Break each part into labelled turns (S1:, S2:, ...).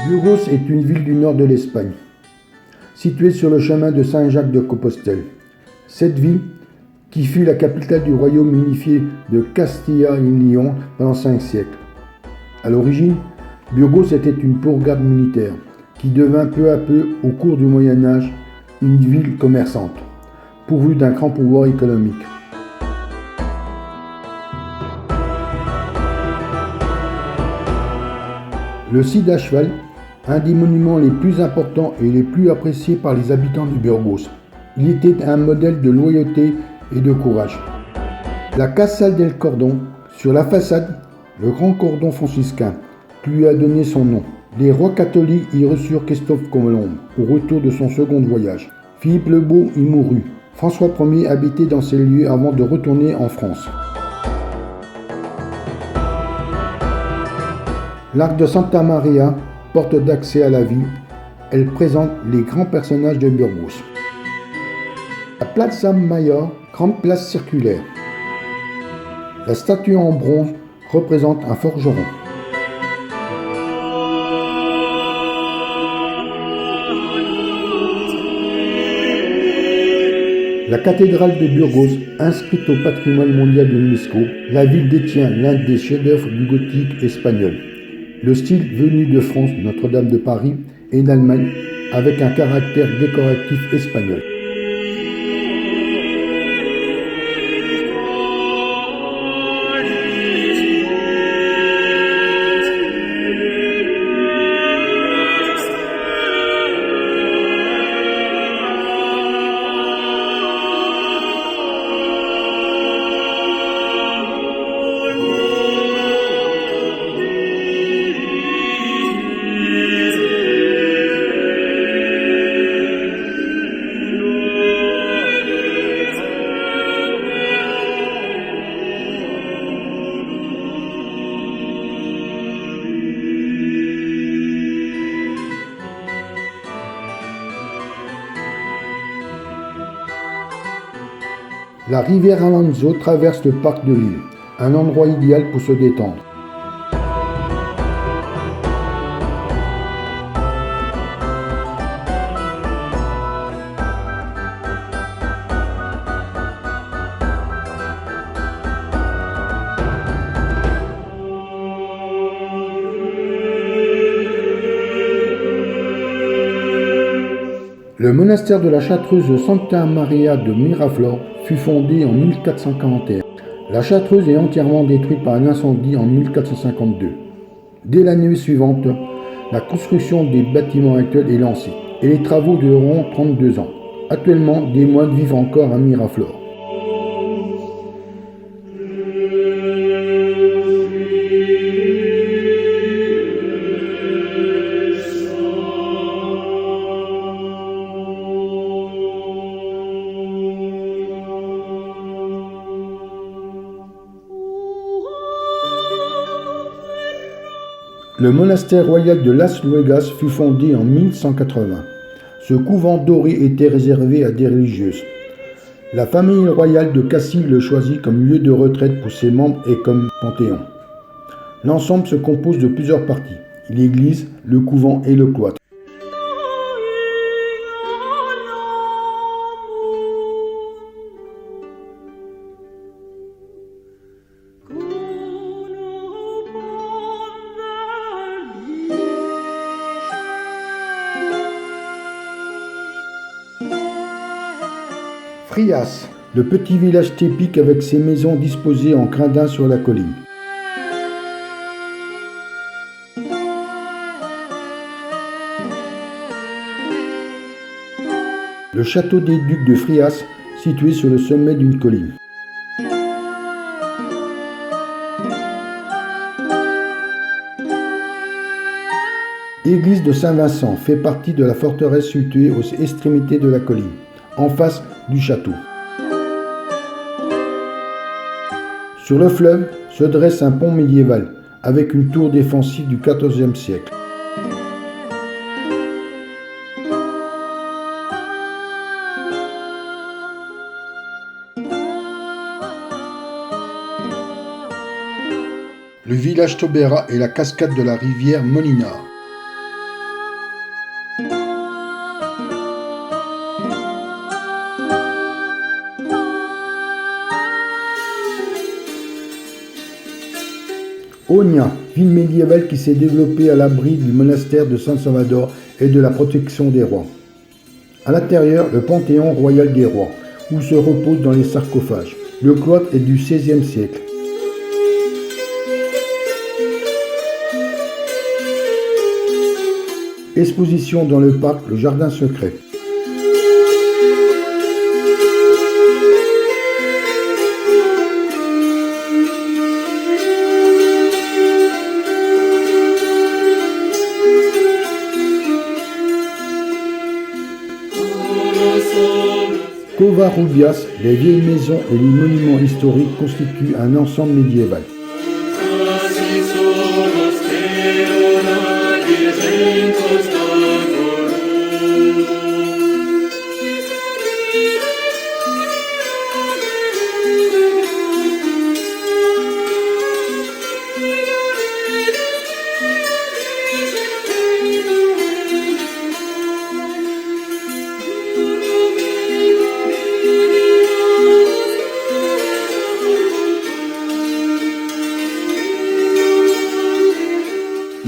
S1: Burgos est une ville du nord de l'Espagne, située sur le chemin de Saint-Jacques-de-Compostelle. Cette ville, qui fut la capitale du royaume unifié de Castilla-y-León pendant 5 siècles. À l'origine, Burgos était une bourgade militaire, qui devint peu à peu, au cours du Moyen-Âge, une ville commerçante, pourvue d'un grand pouvoir économique. Le Cid à cheval, un des monuments les plus importants et les plus appréciés par les habitants de Burgos. Il était un modèle de loyauté et de courage. La Casal del Cordón, sur la façade, le grand cordon franciscain, qui lui a donné son nom. Les rois catholiques y reçurent Christophe Colomb au retour de son second voyage. Philippe le Beau y mourut. François Ier habitait dans ces lieux avant de retourner en France. L'arc de Santa Maria, porte d'accès à la ville, elle présente les grands personnages de Burgos. La Plaza Mayor, grande place circulaire. La statue en bronze représente un forgeron. La cathédrale de Burgos, inscrite au patrimoine mondial de l'UNESCO, la ville détient l'un des chefs-d'œuvre du gothique espagnol. Le style venu de France, Notre-Dame de Paris, et d'Allemagne, avec un caractère décoratif espagnol. La rivière Alonso traverse le parc de l'île, un endroit idéal pour se détendre. Le monastère de la Chartreuse de Santa Maria de Miraflores fut fondé en 1441. La Chartreuse est entièrement détruite par un incendie en 1452. Dès l'année suivante, la construction des bâtiments actuels est lancée et les travaux dureront 32 ans. Actuellement, des moines vivent encore à Miraflores. Le monastère royal de Las Vegas fut fondé en 1180. Ce couvent doré était réservé à des religieuses. La famille royale de Castille le choisit comme lieu de retraite pour ses membres et comme panthéon. L'ensemble se compose de plusieurs parties, l'église, le couvent et le cloître. Frias, le petit village typique avec ses maisons disposées en gradins sur la colline. Le château des ducs de Frias, situé sur le sommet d'une colline. L'église de Saint-Vincent fait partie de la forteresse située aux extrémités de la colline, en face du château. Sur le fleuve se dresse un pont médiéval avec une tour défensive du XIVe siècle. Le village Tobera est la cascade de la rivière Molinar. Oña, ville médiévale qui s'est développée à l'abri du monastère de San Salvador et de la protection des rois. À l'intérieur, le panthéon royal des rois, où se reposent dans les sarcophages. Le cloître est du XVIe siècle. Exposition dans le parc Le Jardin Secret. Covarrubias, les vieilles maisons et les monuments historiques constituent un ensemble médiéval.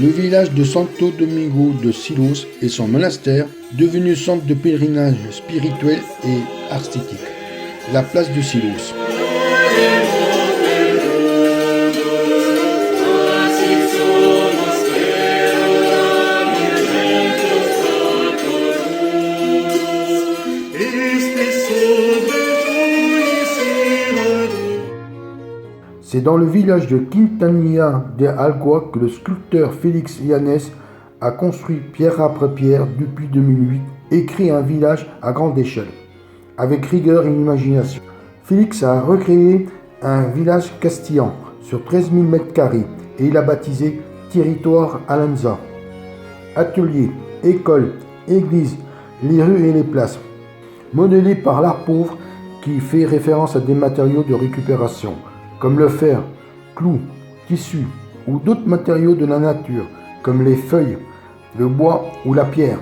S1: Le village de Santo Domingo de Silos et son monastère, devenu centre de pèlerinage spirituel et artistique. La place de Silos. C'est dans le village de Quintanilla de Alcoa que le sculpteur Félix Yanes a construit pierre après pierre depuis 2008 et créé un village à grande échelle, avec rigueur et imagination. Félix a recréé un village castillan sur 13 000 m² et il a baptisé Territoire Alanza. Ateliers, écoles, églises, les rues et les places, modelés par l'art pauvre qui fait référence à des matériaux de récupération, comme le fer, clous, tissus ou d'autres matériaux de la nature, comme les feuilles, le bois ou la pierre.